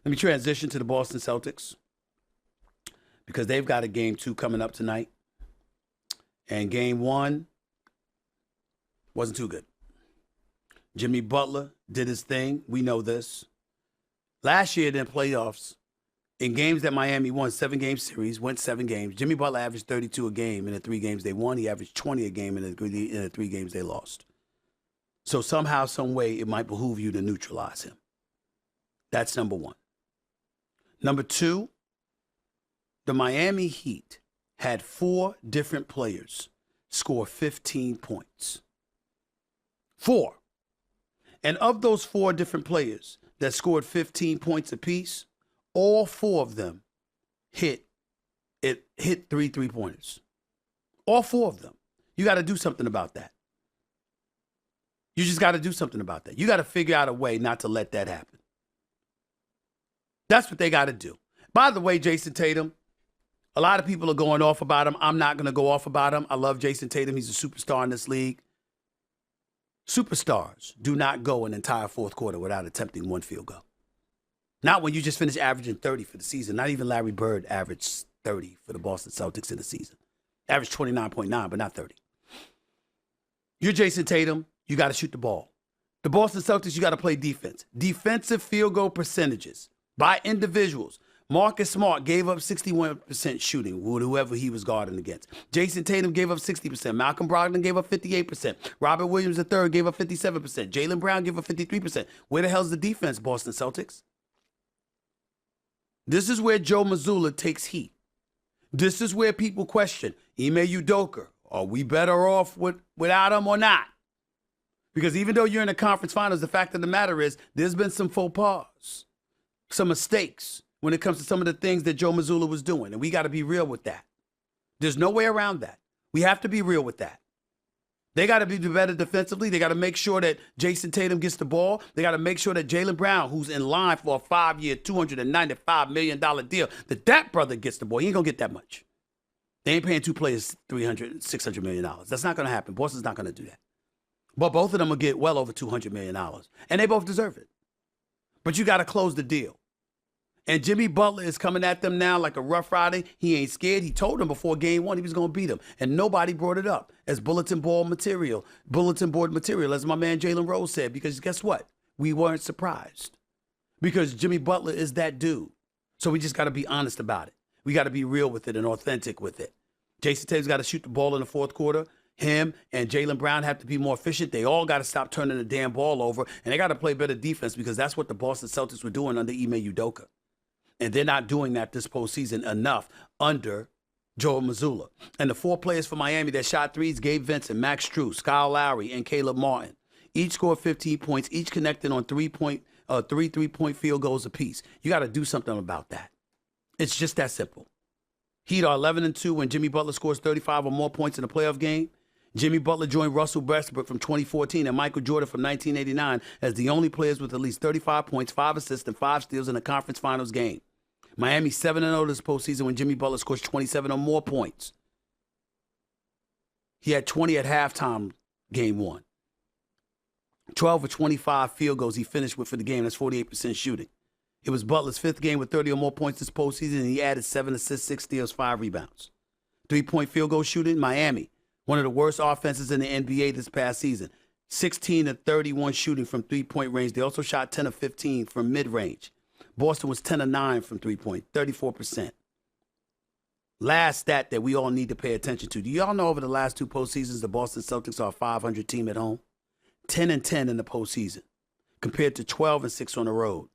Let me transition to the Boston Celtics because they've got a game 2 coming up tonight. And game 1 wasn't too good. Jimmy Butler did his thing. We know this. Last year in the playoffs, in games that Miami won, 7-game series, went 7 games, Jimmy Butler averaged 32 a game in the 3 games they won. He averaged 20 a game in the 3 games they lost. So somehow, some way, it might behoove you to neutralize him. That's number 1. Number 2, the Miami Heat had 4 different players score 15 points. 4. And of those 4 different players that scored 15 points apiece, all 4 of them hit 3 3-pointers. All 4 of them. You got to do something about that. You just got to do something about that. You got to figure out a way not to let that happen. That's what they got to do. By the way, Jason Tatum, a lot of people are going off about him. I'm not going to go off about him. I love Jason Tatum. He's a superstar in this league. Superstars do not go an entire fourth quarter without attempting 1 field goal. Not when you just finished averaging 30 for the season. Not even Larry Bird averaged 30 for the Boston Celtics in the season. Averaged 29.9, but not 30. You're Jason Tatum. You got to shoot the ball. The Boston Celtics, you got to play defense. Defensive field goal percentages by individuals. Marcus Smart gave up 61% shooting with whoever he was guarding against. Jason Tatum gave up 60%. Malcolm Brogdon gave up 58%. Robert Williams III gave up 57%. Jaylen Brown gave up 53%. Where the hell's the defense, Boston Celtics? This is where Joe Mazzulla takes heat. This is where people question, Ime Udoka, are we better off without him or not? Because even though you're in the conference finals, the fact of the matter is there's been some faux pas, some mistakes when it comes to some of the things that Joe Mazzulla was doing. And we got to be real with that. There's no way around that. We have to be real with that. They got to be better defensively. They got to make sure that Jason Tatum gets the ball. They got to make sure that Jaylen Brown, who's in line for a 5-year, $295 million deal, that brother gets the ball. He ain't going to get that much. They ain't paying 2 players $600 million. That's not going to happen. Boston's not going to do that. But both of them will get well over $200 million. And they both deserve it. But you got to close the deal. And Jimmy Butler is coming at them now like a Rough Rider. He ain't scared. He told them before game 1 he was going to beat them. And nobody brought it up as bulletin board material, as my man Jalen Rose said. Because guess what? We weren't surprised. Because Jimmy Butler is that dude. So we just got to be honest about it. We got to be real with it and authentic with it. Jason Tatum's got to shoot the ball in the fourth quarter. Him and Jaylen Brown have to be more efficient. They all got to stop turning the damn ball over. And they got to play better defense because that's what the Boston Celtics were doing under Ime Udoka. And they're not doing that this postseason enough under Joe Mazzulla. And the 4 players for Miami that shot threes, Gabe Vincent, Max Strus, Kyle Lowry, and Caleb Martin, each scored 15 points, each connected on 3 3-point field goals apiece. You got to do something about that. It's just that simple. Heat are 11-2 when Jimmy Butler scores 35 or more points in a playoff game. Jimmy Butler joined Russell Westbrook from 2014 and Michael Jordan from 1989 as the only players with at least 35 points, 5 assists, and 5 steals in a conference finals game. Miami 7-0 this postseason when Jimmy Butler scores 27 or more points. He had 20 at halftime, game 1. 12 of 25 field goals he finished with for the game. That's 48% shooting. It was Butler's 5th game with 30 or more points this postseason, and he added 7 assists, 6 steals, 5 rebounds. 3-point field goal shooting, Miami, one of the worst offenses in the NBA this past season. 16 of 31 shooting from 3-point range. They also shot 10 of 15 from mid-range. Boston was 10 of 9 from 3-point, 34%. Last stat that we all need to pay attention to. Do y'all know over the last 2 postseasons, the Boston Celtics are a 500 team at home? 10-10 in the postseason, compared to 12-6 on the road.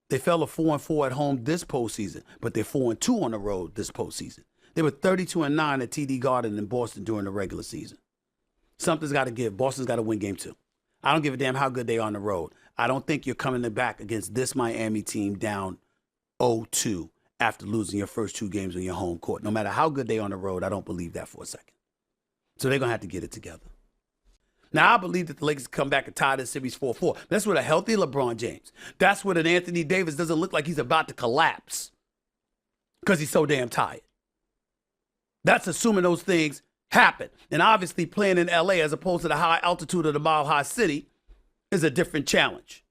They fell to 4-4 at home this postseason, but they're 4-2 on the road this postseason. They were 32-9 at TD Garden in Boston during the regular season. Something's got to give. Boston's got to win game 2. I don't give a damn how good they are on the road. I don't think you're coming back against this Miami team down 0-2 after losing your first 2 games on your home court. No matter how good they are on the road, I don't believe that for a second. So they're going to have to get it together. Now, I believe that the Lakers come back and tie this series 4-4. That's with a healthy LeBron James. That's with an Anthony Davis doesn't look like he's about to collapse because he's so damn tired. That's assuming those things happen. And obviously playing in L.A. as opposed to the high altitude of the Mile High City is a different challenge.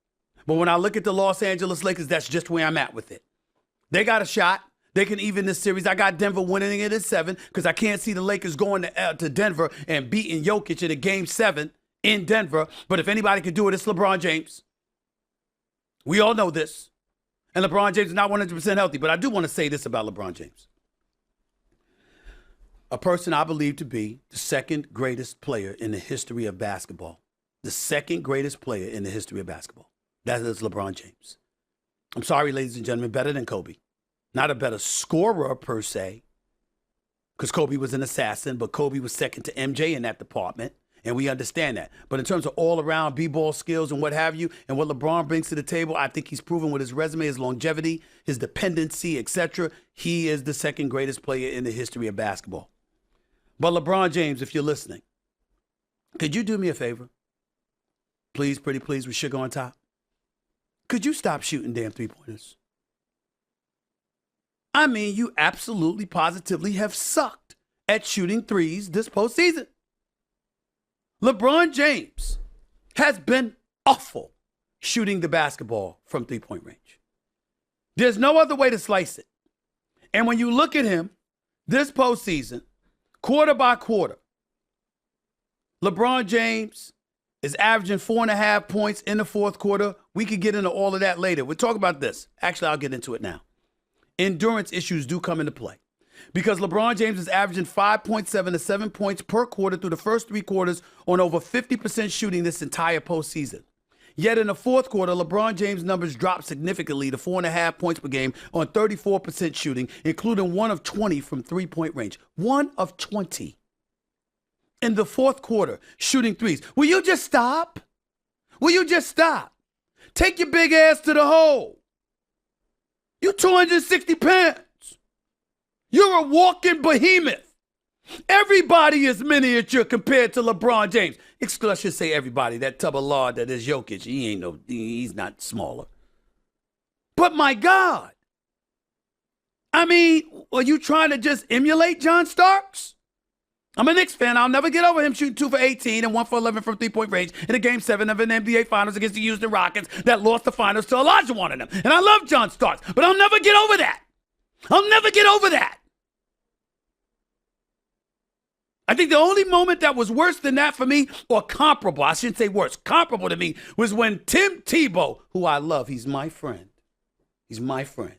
But when I look at the Los Angeles Lakers, that's just where I'm at with it. They got a shot. They can even this series. I got Denver winning it in 7 because I can't see the Lakers going to Denver and beating Jokic in a game 7 in Denver. But if anybody can do it, it's LeBron James. We all know this. And LeBron James is not 100% healthy. But I do want to say this about LeBron James. A person I believe to be the second greatest player in the history of basketball. The second greatest player in the history of basketball. That is LeBron James. I'm sorry, ladies and gentlemen, better than Kobe. Not a better scorer per se, because Kobe was an assassin, but Kobe was second to MJ in that department, and we understand that. But in terms of all-around b-ball skills and what have you, and what LeBron brings to the table, I think he's proven with his resume, his longevity, his dependency, etc. He is the second greatest player in the history of basketball. But LeBron James, if you're listening, could you do me a favor? Please, pretty please, with sugar on top. Could you stop shooting damn three-pointers? I mean, you absolutely, positively have sucked at shooting threes this postseason. LeBron James has been awful shooting the basketball from three-point range. There's no other way to slice it. And when you look at him this postseason, quarter by quarter, LeBron James is averaging 4.5 points in the fourth quarter. We could get into all of that later. We'll talk about this. Actually, I'll get into it now. Endurance issues do come into play because LeBron James is averaging 5.7 to 7 points per quarter through the first 3 quarters on over 50% shooting this entire postseason. Yet in the fourth quarter, LeBron James' numbers dropped significantly to 4.5 points per game on 34% shooting, including 1 of 20 from three-point range. 1 of 20 in the fourth quarter shooting threes. Will you just stop? Will you just stop? Take your big ass to the hole. You're 260 pounds. You're a walking behemoth. Everybody is miniature compared to LeBron James. I should say everybody. That tub of lard that is Jokic, he's not smaller. But my God. I mean, are you trying to just emulate John Starks? I'm a Knicks fan. I'll never get over him shooting 2 for 18 and 1 for 11 from three-point range in a game 7 of an NBA Finals against the Houston Rockets that lost the finals to Olajuwon and them. And I love John Starks, but I'll never get over that. I'll never get over that. I think the only moment that was worse than that for me, or comparable, I shouldn't say worse, comparable to me, was when Tim Tebow, who I love, he's my friend. He's my friend.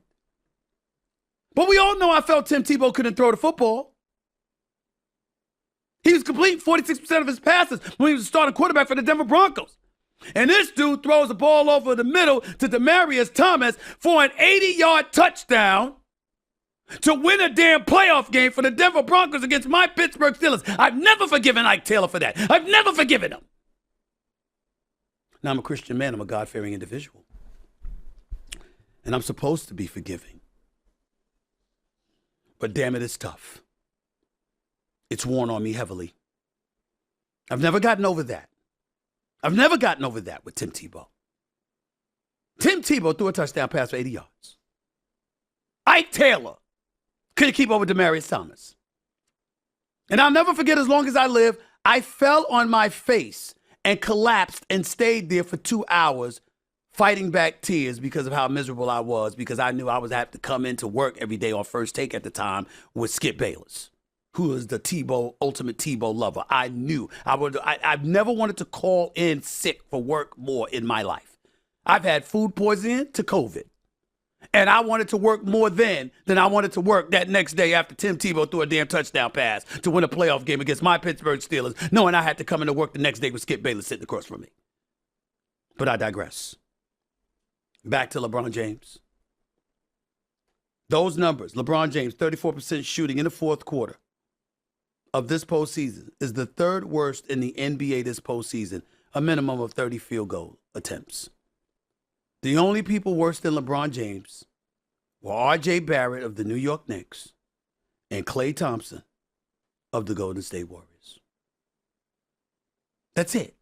But we all know I felt Tim Tebow couldn't throw the football. He was completing 46% of his passes when he was the starting quarterback for the Denver Broncos. And this dude throws the ball over the middle to Demaryius Thomas for an 80-yard touchdown to win a damn playoff game for the Denver Broncos against my Pittsburgh Steelers. I've never forgiven Ike Taylor for that. I've never forgiven him. Now, I'm a Christian man. I'm a God-fearing individual. And I'm supposed to be forgiving. But damn it, it's tough. It's worn on me heavily. I've never gotten over that. I've never gotten over that with Tim Tebow. Tim Tebow threw a touchdown pass for 80 yards. Ike Taylor couldn't keep up with Demaryius Thomas. And I'll never forget, as long as I live, I fell on my face and collapsed and stayed there for 2 hours fighting back tears because of how miserable I was, because I knew I was have to come into work every day on First Take at the time with Skip Bayless, who is the Tebow, ultimate Tebow lover. I knew I've never wanted to call in sick for work more in my life. I've had food poisoning to COVID. And I wanted to work more then than I wanted to work that next day after Tim Tebow threw a damn touchdown pass to win a playoff game against my Pittsburgh Steelers, knowing I had to come into work the next day with Skip Bayless sitting across from me. But I digress. Back to LeBron James. Those numbers, LeBron James, 34% shooting in the fourth quarter of this postseason, is the third worst in the NBA this postseason, a minimum of 30 field goal attempts. The only people worse than LeBron James were R.J. Barrett of the New York Knicks and Klay Thompson of the Golden State Warriors. That's it.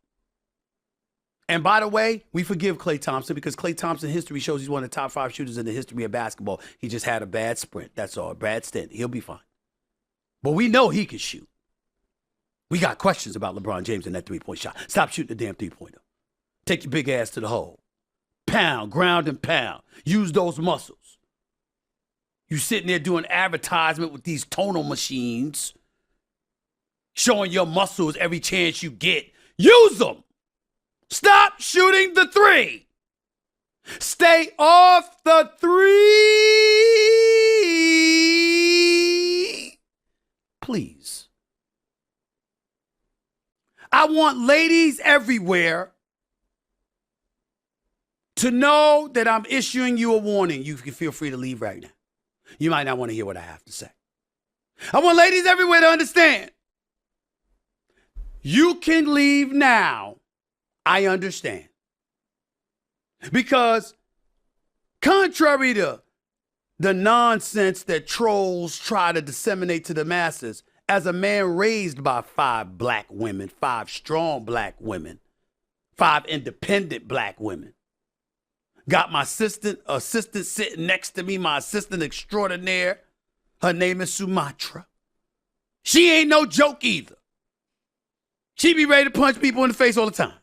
And by the way, we forgive Klay Thompson because Klay Thompson history shows he's one of the top 5 shooters in the history of basketball. He just had a bad sprint. That's all, a bad stint. He'll be fine. But we know he can shoot. We got questions about LeBron James and that three-point shot. Stop shooting the damn three-pointer. Take your big ass to the hole. pound, ground and pound. Use those muscles. You sitting there doing advertisement with these tonal machines, showing your muscles every chance you get. Use them. Stop shooting the three. Stay off the three. Please. I want ladies everywhere to know that I'm issuing you a warning. You can feel free to leave right now. You might not want to hear what I have to say. I want ladies everywhere to understand. You can leave now. I understand. Because contrary to the nonsense that trolls try to disseminate to the masses, as a man raised by 5 black women, 5 strong black women, 5 independent black women, got my assistant sitting next to me, my assistant extraordinaire. Her name is Sumatra. She ain't no joke either. She be ready to punch people in the face all the time.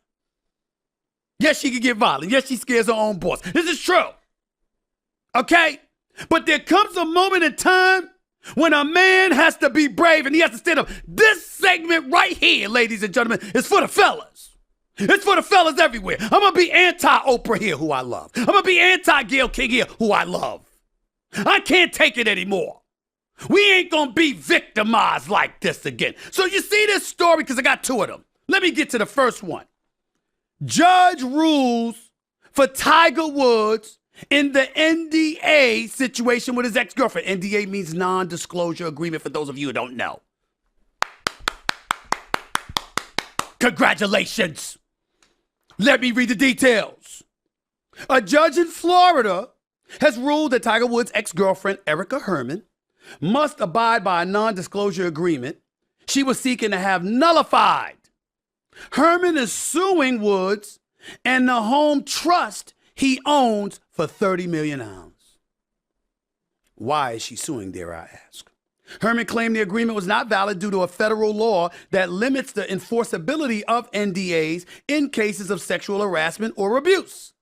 Yes, she can get violent. Yes, she scares her own boss. This is true. Okay? But there comes a moment in time when a man has to be brave and he has to stand up. This segment right here, ladies and gentlemen, is for the fellas. It's for the fellas everywhere. I'm going to be anti-Oprah here, who I love. I'm going to be anti-Gayle King here, who I love. I can't take it anymore. We ain't going to be victimized like this again. So you see this story, because I got 2 of them. Let me get to the first one. Judge rules for Tiger Woods in the NDA situation with his ex-girlfriend. NDA means non-disclosure agreement, for those of you who don't know. Congratulations. Let me read the details. A judge in Florida has ruled that Tiger Woods' ex-girlfriend, Erica Herman, must abide by a non-disclosure agreement she was seeking to have nullified. Herman is suing Woods and the home trust he owns for $30 million. Why is she suing, dare I ask? Herman claimed the agreement was not valid due to a federal law that limits the enforceability of NDAs in cases of sexual harassment or abuse.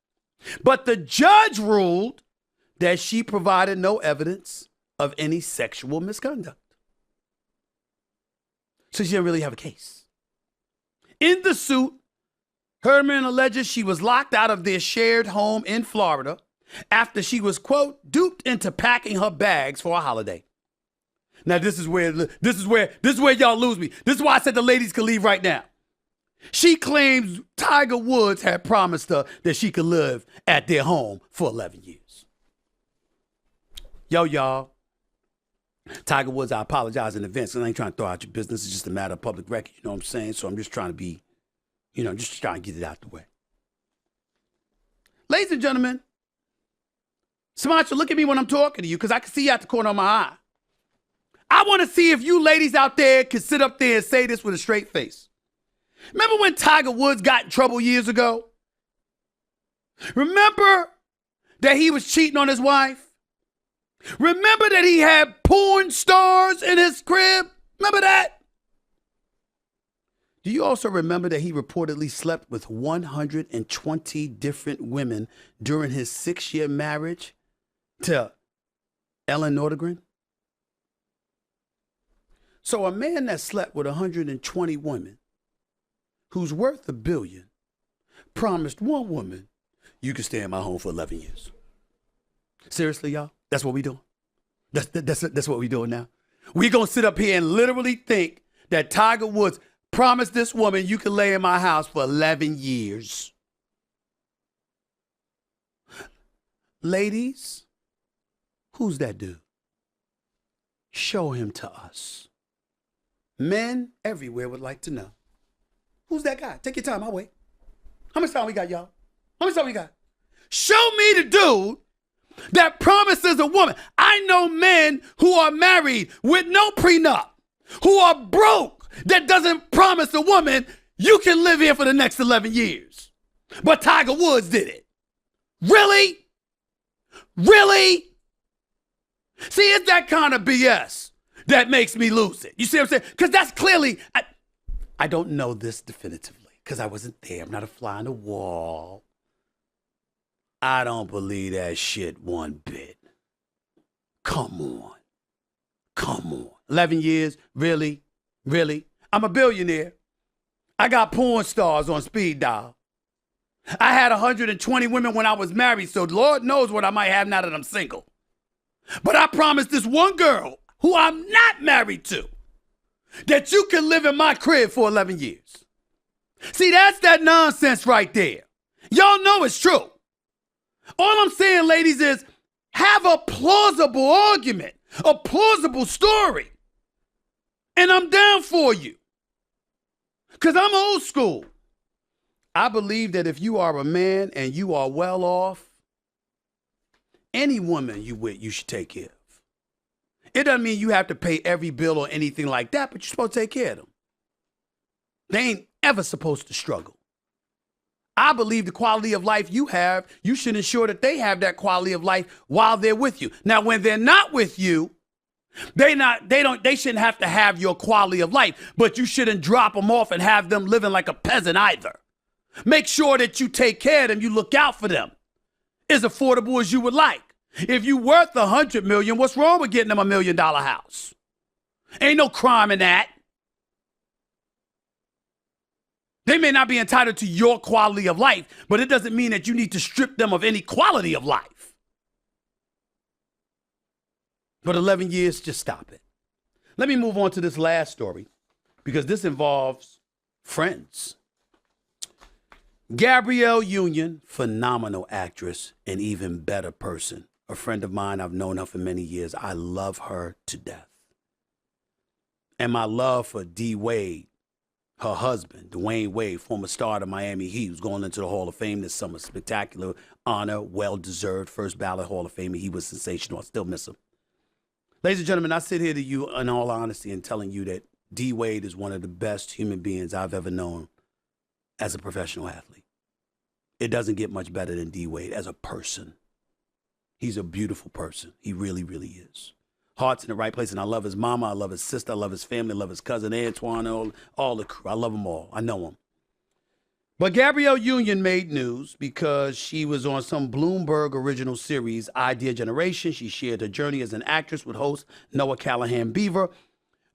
But the judge ruled that she provided no evidence of any sexual misconduct. So she didn't really have a case. In the suit, Herman alleges she was locked out of their shared home in Florida after she was, quote, duped into packing her bags for a holiday. Now, this is where y'all lose me. This is why I said the ladies could leave right now. She claims Tiger Woods had promised her that she could live at their home for 11 years. Yo, y'all. Tiger Woods, I apologize in advance. I ain't trying to throw out your business. It's just a matter of public record. You know what I'm saying? So I'm just trying to be, just trying to get it out the way. Ladies and gentlemen, Sumatra, look at me when I'm talking to you, because I can see you out the corner of my eye. I want to see if you ladies out there can sit up there and say this with a straight face. Remember when Tiger Woods got in trouble years ago? Remember that he was cheating on his wife? Remember that he had porn stars in his crib? Remember that? Do you also remember that he reportedly slept with 120 different women during his 6-year marriage to Ellen Nordegren? So a man that slept with 120 women, who's worth $1 billion, promised one woman, you can stay in my home for 11 years. Seriously, y'all? That's what we doing? That's what we doing now? We gonna sit up here and literally think that Tiger Woods promised this woman, you can lay in my house for 11 years. Ladies, who's that dude? Show him to us. Men everywhere would like to know. Who's that guy? Take your time, I'll wait. How much time we got, y'all? How much time we got? Show me the dude that promises a woman. I know men who are married with no prenup, who are broke, that doesn't promise a woman, you can live here for the next 11 years. But Tiger Woods did it. Really? Really? See, it's that kind of BS that makes me lose it. You see what I'm saying? Because that's clearly, I don't know this definitively because I wasn't there. I'm not a fly on the wall. I don't believe that shit one bit. Come on. Come on. 11 years? Really? Really? I'm a billionaire. I got porn stars on speed dial. I had 120 women when I was married, so Lord knows what I might have now that I'm single. But I promised this one girl, who I'm not married to, that you can live in my crib for 11 years. See, that's that nonsense right there. Y'all know it's true. All I'm saying, ladies, is have a plausible argument, a plausible story. And I'm down for you. Because I'm old school. I believe that if you are a man and you are well off, any woman you with, you should take care of. It doesn't mean you have to pay every bill or anything like that, but you're supposed to take care of them. They ain't ever supposed to struggle. I believe the quality of life you have, you should ensure that they have that quality of life while they're with you. Now, when they're not with you, they shouldn't have to have your quality of life, but you shouldn't drop them off and have them living like a peasant either. Make sure that you take care of them, you look out for them. As affordable as you would like. If you worth $100 million, what's wrong with getting them $1 million house? Ain't no crime in that. They may not be entitled to your quality of life, but it doesn't mean that you need to strip them of any quality of life. But 11 years, just stop it. Let me move on to this last story, because this involves friends. Gabrielle Union, phenomenal actress, an even better person. A friend of mine, I've known her for many years. I love her to death. And my love for D. Wade, her husband, Dwayne Wade, former star of the Miami Heat, who's going into the Hall of Fame this summer. Spectacular honor, well-deserved, first ballot Hall of Famer. He was sensational. I still miss him. Ladies and gentlemen, I sit here to you in all honesty and telling you that D. Wade is one of the best human beings I've ever known as a professional athlete. It doesn't get much better than D. Wade as a person. He's a beautiful person. He really, really is. Heart's in the right place, and I love his mama, I love his sister, I love his family, I love his cousin Antoine, all the crew. I love them all. I know them. But Gabrielle Union made news because she was on some Bloomberg original series, Idea Generation. She shared her journey as an actress with host Noah Callahan Beaver.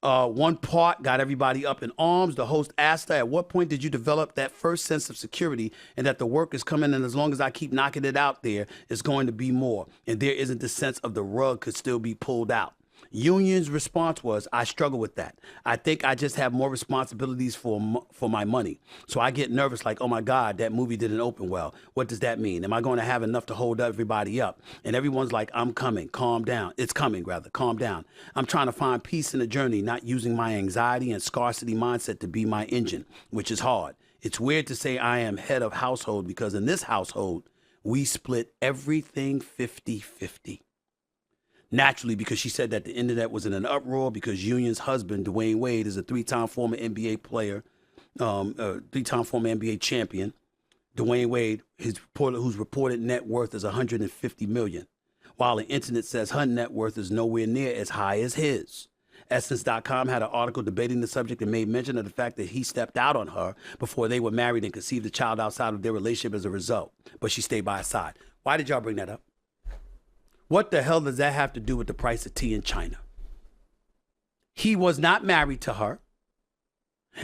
One part got everybody up in arms. The host asked her, at what point did you develop that first sense of security and that the work is coming, and as long as I keep knocking it out there, it's going to be more. And there isn't the sense of the rug could still be pulled out. Union's response was, I struggle with that. I think I just have more responsibilities for my money. So I get nervous like, oh my God, that movie didn't open well. What does that mean? Am I going to have enough to hold everybody up? And everyone's like, I'm coming, calm down. It's coming, rather, calm down. I'm trying to find peace in the journey, not using my anxiety and scarcity mindset to be my engine, which is hard. It's weird to say I am head of household because in this household, we split everything 50-50. Naturally, because she said that the internet was in an uproar because Union's husband, Dwayne Wade, is a three-time former NBA player, three-time former NBA champion. Dwayne Wade, whose reported net worth is $150 million, while the internet says her net worth is nowhere near as high as his. Essence.com had an article debating the subject and made mention of the fact that he stepped out on her before they were married and conceived a child outside of their relationship as a result, but she stayed by his side. Why did y'all bring that up? What the hell does that have to do with the price of tea in China? He was not married to her.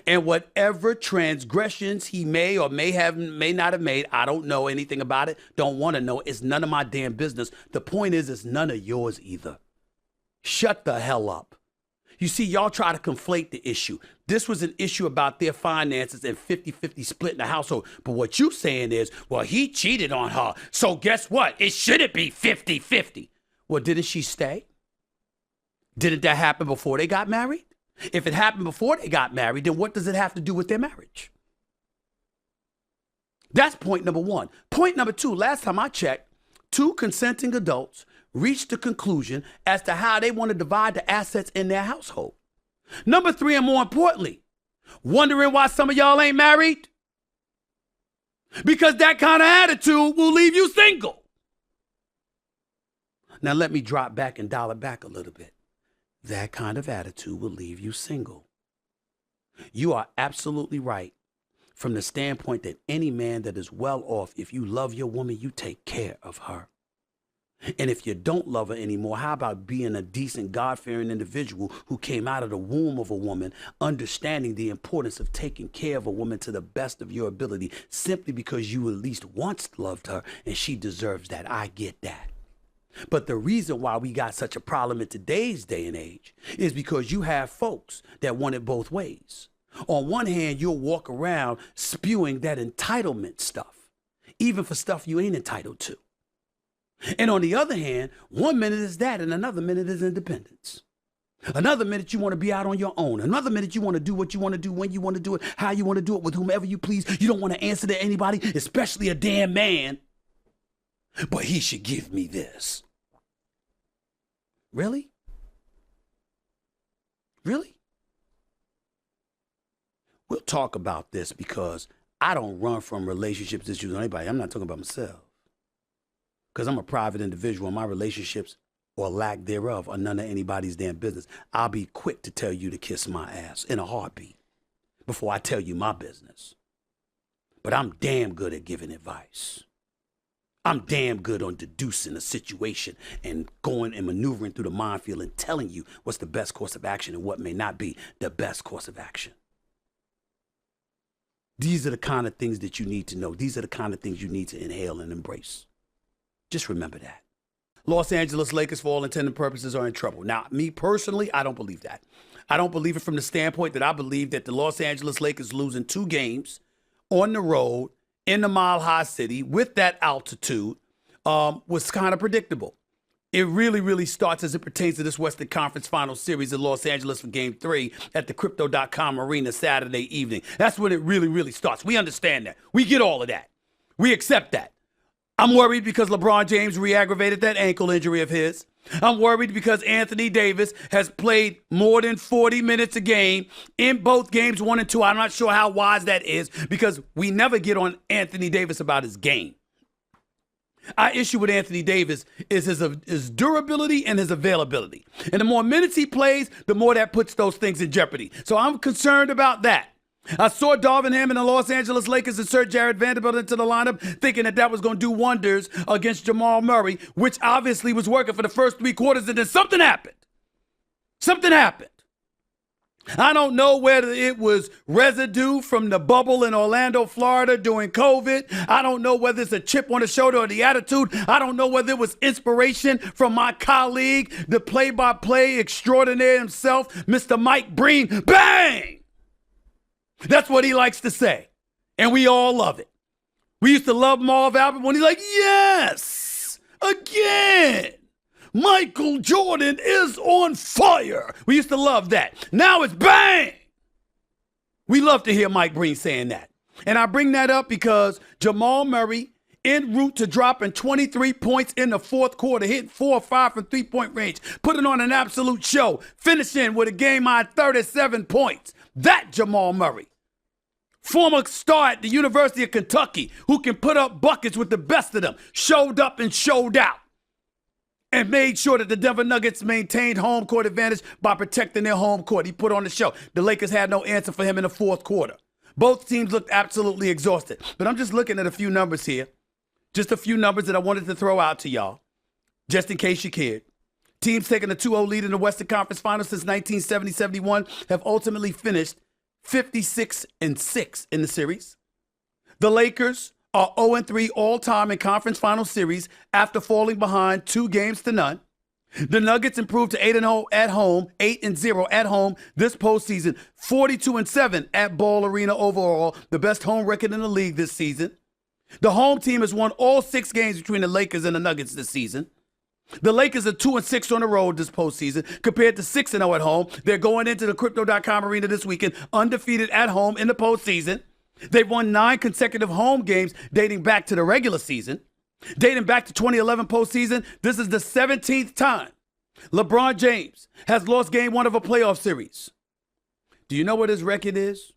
And whatever transgressions he may or may not have made, I don't know anything about it, don't want to know. It's none of my damn business. The point is, it's none of yours either. Shut the hell up. You see, y'all try to conflate the issue. This was an issue about their finances and 50-50 split in the household. But what you saying is, well, he cheated on her. So guess what? It shouldn't be 50-50. Well, didn't she stay? Didn't that happen before they got married? If it happened before they got married, then what does it have to do with their marriage? That's point number one. Point number two, last time I checked, 2 consenting adults reached the conclusion as to how they want to divide the assets in their household. Number 3, and more importantly, wondering why some of y'all ain't married? Because that kind of attitude will leave you single. Now let me drop back and dial it back a little bit. That kind of attitude will leave you single. You are absolutely right from the standpoint that any man that is well off, if you love your woman, you take care of her. And if you don't love her anymore, how about being a decent, God-fearing individual who came out of the womb of a woman, understanding the importance of taking care of a woman to the best of your ability, simply because you at least once loved her and she deserves that. I get that. But the reason why we got such a problem in today's day and age is because you have folks that want it both ways. On one hand, you'll walk around spewing that entitlement stuff, even for stuff you ain't entitled to. And on the other hand, one minute is that and another minute is independence. Another minute you want to be out on your own. Another minute you want to do what you want to do, when you want to do it, how you want to do it, with whomever you please. You don't want to answer to anybody, especially a damn man. But he should give me this. Really? Really? We'll talk about this because I don't run from relationships issues on anybody. I'm not talking about myself. Because I'm a private individual and my relationships or lack thereof are none of anybody's damn business. I'll be quick to tell you to kiss my ass in a heartbeat before I tell you my business. But I'm damn good at giving advice. I'm damn good on deducing a situation and going and maneuvering through the minefield and telling you what's the best course of action and what may not be the best course of action. These are the kind of things that you need to know. These are the kind of things you need to inhale and embrace. Just remember that. Los Angeles Lakers, for all intents and purposes, are in trouble. Now, me personally, I don't believe that. I don't believe it from the standpoint that I believe that the Los Angeles Lakers losing 2 games on the road in the Mile High City with that altitude was kind of predictable. It really, really starts as it pertains to this Western Conference Final Series in Los Angeles for Game 3 at the Crypto.com Arena Saturday evening. That's when it really, really starts. We understand that. We get all of that. We accept that. I'm worried because LeBron James re-aggravated that ankle injury of his. I'm worried because Anthony Davis has played more than 40 minutes a game in both games 1 and 2. I'm not sure how wise that is because we never get on Anthony Davis about his game. Our issue with Anthony Davis is his durability and his availability. And the more minutes he plays, the more that puts those things in jeopardy. So I'm concerned about that. I saw Darvin Ham and the Los Angeles Lakers insert Jared Vanderbilt into the lineup, thinking that was going to do wonders against Jamal Murray, which obviously was working for the first 3 quarters, and then something happened. Something happened. I don't know whether it was residue from the bubble in Orlando, Florida during COVID. I don't know whether it's a chip on the shoulder or the attitude. I don't know whether it was inspiration from my colleague, the play-by-play extraordinaire himself, Mr. Mike Breen. Bang! That's what he likes to say. And we all love it. We used to love Marv Albert when he's like, yes, again, Michael Jordan is on fire. We used to love that. Now it's bang. We love to hear Mike Breen saying that. And I bring that up because Jamal Murray, en route to dropping 23 points in the fourth quarter, hitting 4 or 5 from three-point range, putting on an absolute show, finishing with a game-high 37 points. That Jamal Murray. Former star at the University of Kentucky who can put up buckets with the best of them, showed up and showed out and made sure that the Denver Nuggets maintained home court advantage by protecting their home court. He put on the show. The Lakers had no answer for him in the fourth quarter. Both teams looked absolutely exhausted. But I'm just looking at a few numbers here. Just a few numbers that I wanted to throw out to y'all, just in case you cared. Teams taking a 2-0 lead in the Western Conference Finals since 1970-71 have ultimately finished 56-6 in the series. The Lakers are 0-3 all-time in conference final series after falling behind 2-0. The Nuggets improved to 8-0 at home, 8-0 at home this postseason, 42-7 at Ball Arena overall, the best home record in the league this season. The home team has won all 6 games between the Lakers and the Nuggets this season. The Lakers are 2-6 on the road this postseason compared to 6-0 at home. They're going into the Crypto.com Arena this weekend undefeated at home in the postseason. They've won 9 consecutive home games dating back to the regular season. Dating back to 2011 postseason, this is the 17th time LeBron James has lost game 1 of a playoff series. Do you know what his record is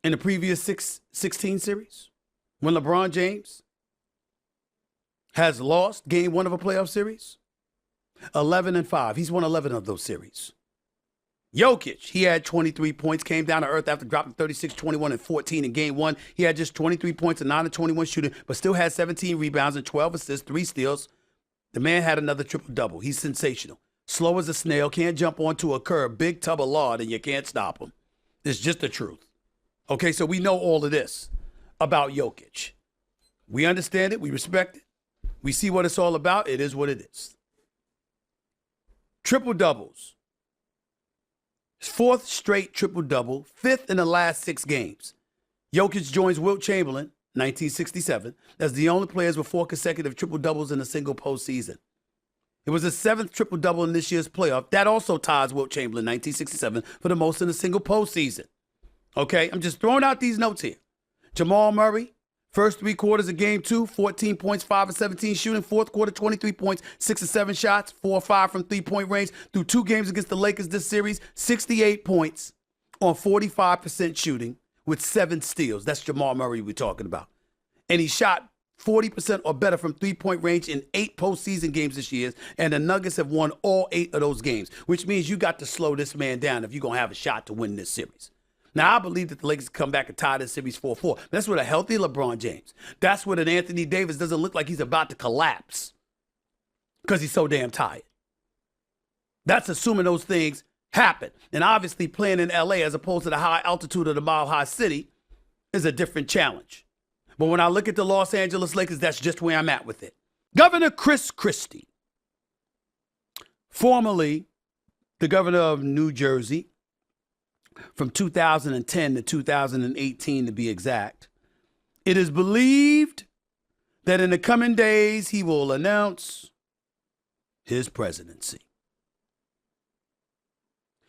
in the previous 16 series? When LeBron James has lost game 1 of a playoff series? 11-5. He's won 11 of those series. Jokic, he had 23 points, came down to earth after dropping 36, 21, and 14 in game one. He had just 23 points and 9 of 21 shooting, but still had 17 rebounds and 12 assists, 3 steals. The man had another triple-double. He's sensational. Slow as a snail, can't jump onto a curb, big tub of lard, and you can't stop him. It's just the truth. Okay, so we know all of this about Jokic. We understand it. We respect it. We see what it's all about. It is what it is. Triple-doubles. His 4th straight triple-double, 5th in the last 6 games. Jokic joins Wilt Chamberlain, 1967, as the only players with 4 consecutive triple-doubles in a single postseason. It was his 7th triple-double in this year's playoff. That also ties Wilt Chamberlain, 1967, for the most in a single postseason. Okay, I'm just throwing out these notes here. Jamal Murray, first 3 quarters of game 2, 14 points, 5 of 17 shooting. 4th quarter, 23 points, 6 of 7 shots, 4 of 5 from three-point range. Through 2 games against the Lakers this series, 68 points on 45% shooting with 7 steals. That's Jamal Murray we're talking about. And he shot 40% or better from three-point range in 8 postseason games this year, and the Nuggets have won all 8 of those games, which means you got to slow this man down if you're going to have a shot to win this series. Now, I believe that the Lakers come back and tie this series 4-4. That's with a healthy LeBron James. That's with an Anthony Davis doesn't look like he's about to collapse because he's so damn tired. That's assuming those things happen. And obviously playing in L.A. as opposed to the high altitude of the Mile High City is a different challenge. But when I look at the Los Angeles Lakers, that's just where I'm at with it. Governor Chris Christie, formerly the governor of New Jersey, from 2010 to 2018 to be exact, it is believed that in the coming days he will announce his presidency.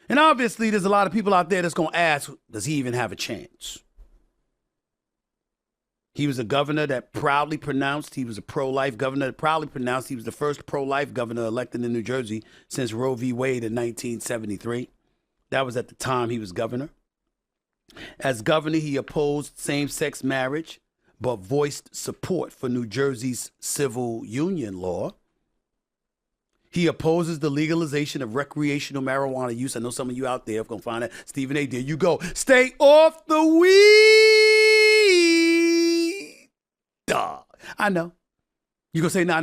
And obviously there's a lot of people out there that's going to ask, does he even have a chance? He was a governor that proudly pronounced he was a pro-life governor, that proudly pronounced he was the first pro-life governor elected in New Jersey since Roe v. Wade in 1973. That was at the time he was governor. As governor, he opposed same-sex marriage, but voiced support for New Jersey's civil union law. He opposes the legalization of recreational marijuana use. I know some of you out there are going to find that. Stephen A., there you go. Stay off the weed. Duh. I know. You're going to say, no.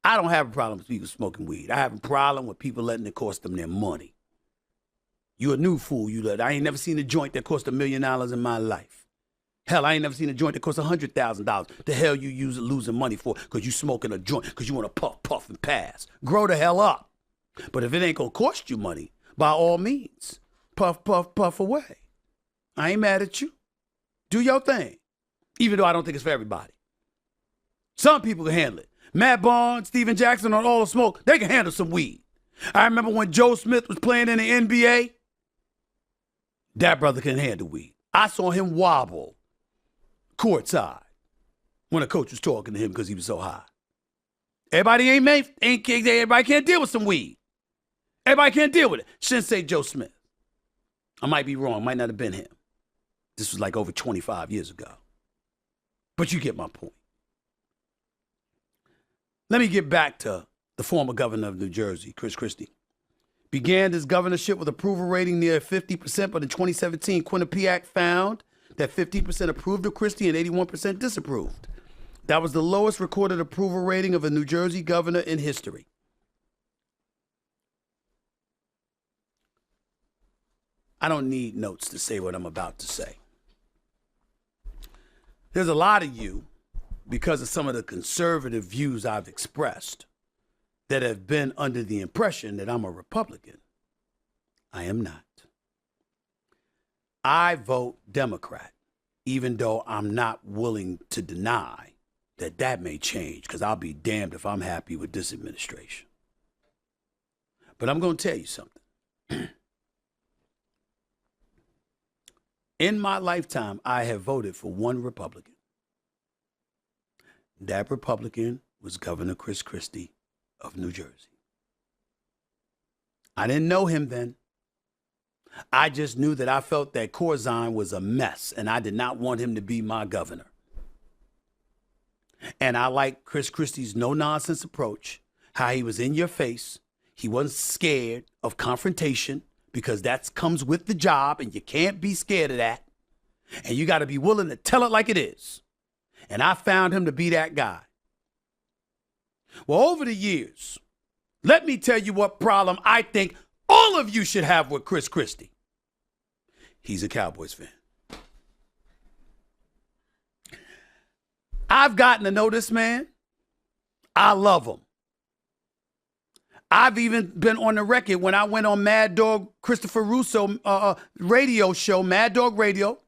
I don't have a problem with people smoking weed. I have a problem with people letting it cost them their money. You a new fool. I ain't never seen a joint that cost $1 million in my life. Hell, I ain't never seen a joint that cost $100,000. The hell you losing money for because you smoking a joint because you want to puff, and pass. Grow the hell up. But if it ain't going to cost you money, by all means, puff away. I ain't mad at you. Do your thing. Even though I don't think it's for everybody. Some people can handle it. Matt Barnes, Steven Jackson on All the Smoke, they can handle some weed. I remember when Joe Smith was playing in the NBA. That brother can handle weed. I saw him wobble courtside when a coach was talking to him because he was so high. Everybody everybody can't deal with some weed. Everybody can't deal with it. Shouldn't say Joe Smith. I might be wrong. Might not have been him. This was like over 25 years ago. But you get my point. Let me get back to the former governor of New Jersey, Chris Christie. Began his governorship with approval rating near 50%, but in 2017, Quinnipiac found that 15% approved of Christie and 81% disapproved. That was the lowest recorded approval rating of a New Jersey governor in history. I don't need notes to say what I'm about to say. There's a lot of you, because of some of the conservative views I've expressed, that have been under the impression that I'm a Republican. I am not. I vote Democrat, even though I'm not willing to deny that may change, because I'll be damned if I'm happy with this administration. But I'm going to tell you something. In my lifetime, I have voted for one Republican. That Republican was Governor Chris Christie of New Jersey. I didn't know him then. I just knew that I felt that Corzine was a mess, and I did not want him to be my governor. And I like Chris Christie's no-nonsense approach, how he was in your face. He wasn't scared of confrontation because that comes with the job, and you can't be scared of that. And you got to be willing to tell it like it is. And I found him to be that guy. Well, over the years, let me tell you what problem I think all of you should have with Chris Christie. He's a Cowboys fan. I've gotten to know this man. I love him. I've even been on the record when I went on Mad Dog Christopher Russo radio show, Mad Dog Radio,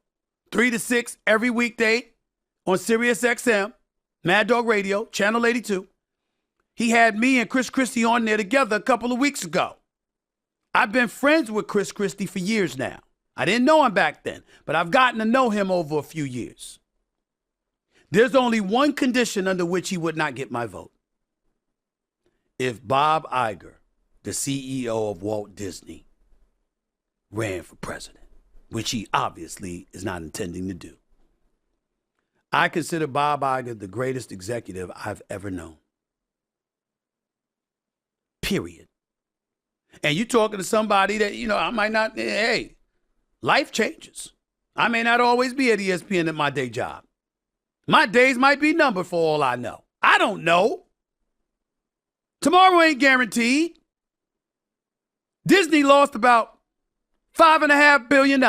3 to 6 every weekday on Sirius XM, Mad Dog Radio, Channel 82. He had me and Chris Christie on there together a couple of weeks ago. I've been friends with Chris Christie for years now. I didn't know him back then, but I've gotten to know him over a few years. There's only one condition under which he would not get my vote. If Bob Iger, the CEO of Walt Disney, ran for president, which he obviously is not intending to do. I consider Bob Iger the greatest executive I've ever known. Period. And you're talking to somebody that, I might not, hey, life changes. I may not always be at ESPN at my day job. My days might be numbered for all I know. I don't know. Tomorrow ain't guaranteed. Disney lost about $5.5 billion.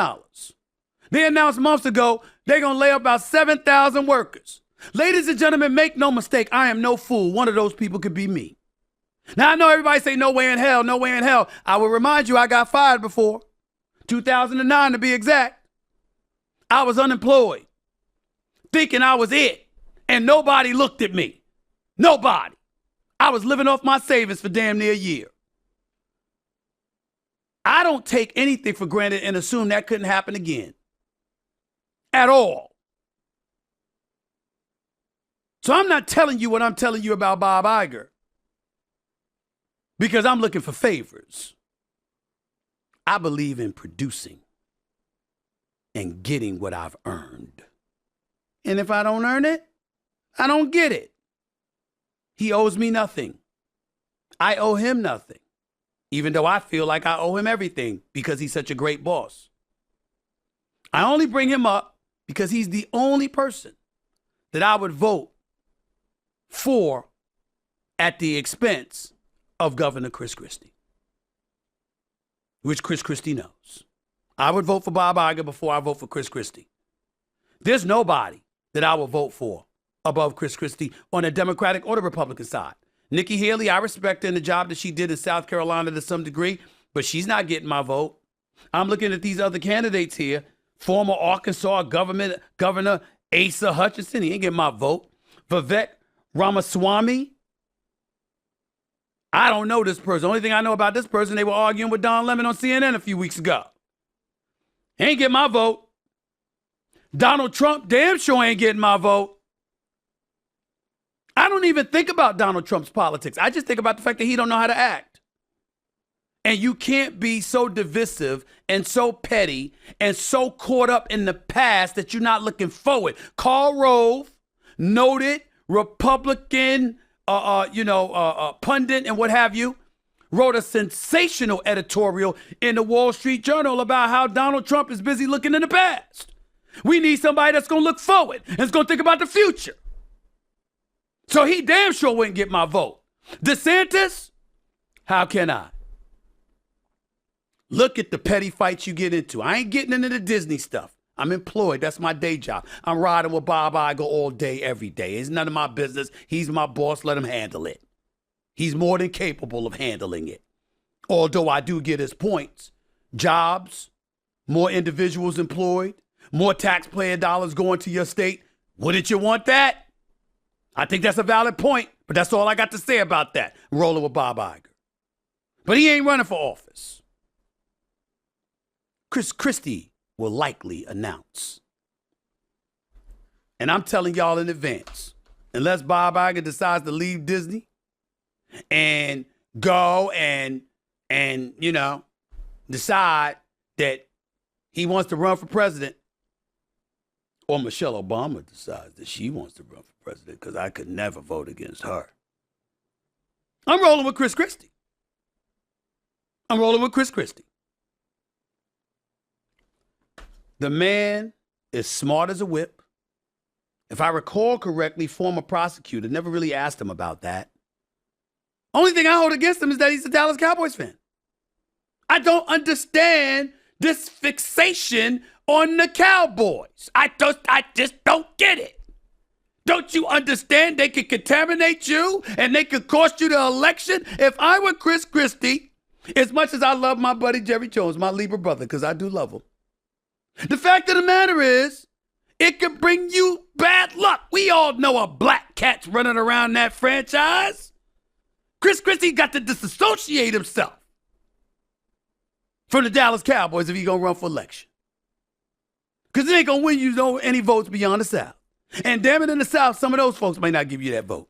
They announced months ago they're going to lay off about 7,000 workers. Ladies and gentlemen, make no mistake, I am no fool. One of those people could be me. Now, I know everybody say no way in hell, no way in hell. I will remind you I got fired before. 2009 to be exact. I was unemployed, thinking I was it, and nobody looked at me. Nobody. I was living off my savings for damn near a year. I don't take anything for granted and assume that couldn't happen again. At all. So I'm not telling you what I'm telling you about Bob Iger because I'm looking for favors. I believe in producing and getting what I've earned. And if I don't earn it, I don't get it. He owes me nothing. I owe him nothing, even though I feel like I owe him everything because he's such a great boss. I only bring him up because he's the only person that I would vote for at the expense of Governor Chris Christie, which Chris Christie knows. I would vote for Bob Iger before I vote for Chris Christie. There's nobody that I will vote for above Chris Christie on the Democratic or the Republican side. Nikki Haley, I respect her in the job that she did in South Carolina to some degree, but she's not getting my vote. I'm looking at these other candidates here. Former Arkansas Governor Asa Hutchinson, he ain't getting my vote. Vivek Ramaswamy, I don't know this person. The only thing I know about this person, they were arguing with Don Lemon on CNN a few weeks ago. He ain't getting my vote. Donald Trump damn sure ain't getting my vote. I don't even think about Donald Trump's politics. I just think about the fact that he don't know how to act. And you can't be so divisive and so petty and so caught up in the past that you're not looking forward. Karl Rove, noted Republican, pundit and what have you, wrote a sensational editorial in the Wall Street Journal about how Donald Trump is busy looking in the past. We need somebody that's going to look forward and is going to think about the future. So he damn sure wouldn't get my vote. DeSantis, how can I? Look at the petty fights you get into. I ain't getting into the Disney stuff. I'm employed. That's my day job. I'm riding with Bob Iger all day, every day. It's none of my business. He's my boss. Let him handle it. He's more than capable of handling it. Although I do get his points. Jobs, more individuals employed, more taxpayer dollars going to your state. Wouldn't you want that? I think that's a valid point, but that's all I got to say about that. Rolling with Bob Iger. But he ain't running for office. Chris Christie will likely announce. And I'm telling y'all in advance, unless Bob Iger decides to leave Disney and go and decide that he wants to run for president, or Michelle Obama decides that she wants to run for president, because I could never vote against her. I'm rolling with Chris Christie. I'm rolling with Chris Christie. The man is smart as a whip. If I recall correctly, former prosecutor, never really asked him about that. Only thing I hold against him is that he's a Dallas Cowboys fan. I don't understand this fixation on the Cowboys. I just don't get it. Don't you understand they could contaminate you and they could cost you the election? If I were Chris Christie, as much as I love my buddy Jerry Jones, my Libra brother, because I do love him, the fact of the matter is, it could bring you bad luck. We all know a black cat's running around that franchise. Chris Christie got to disassociate himself from the Dallas Cowboys if he's going to run for election. Because it ain't going to win you any votes beyond the South. And damn it, in the South, some of those folks may not give you that vote.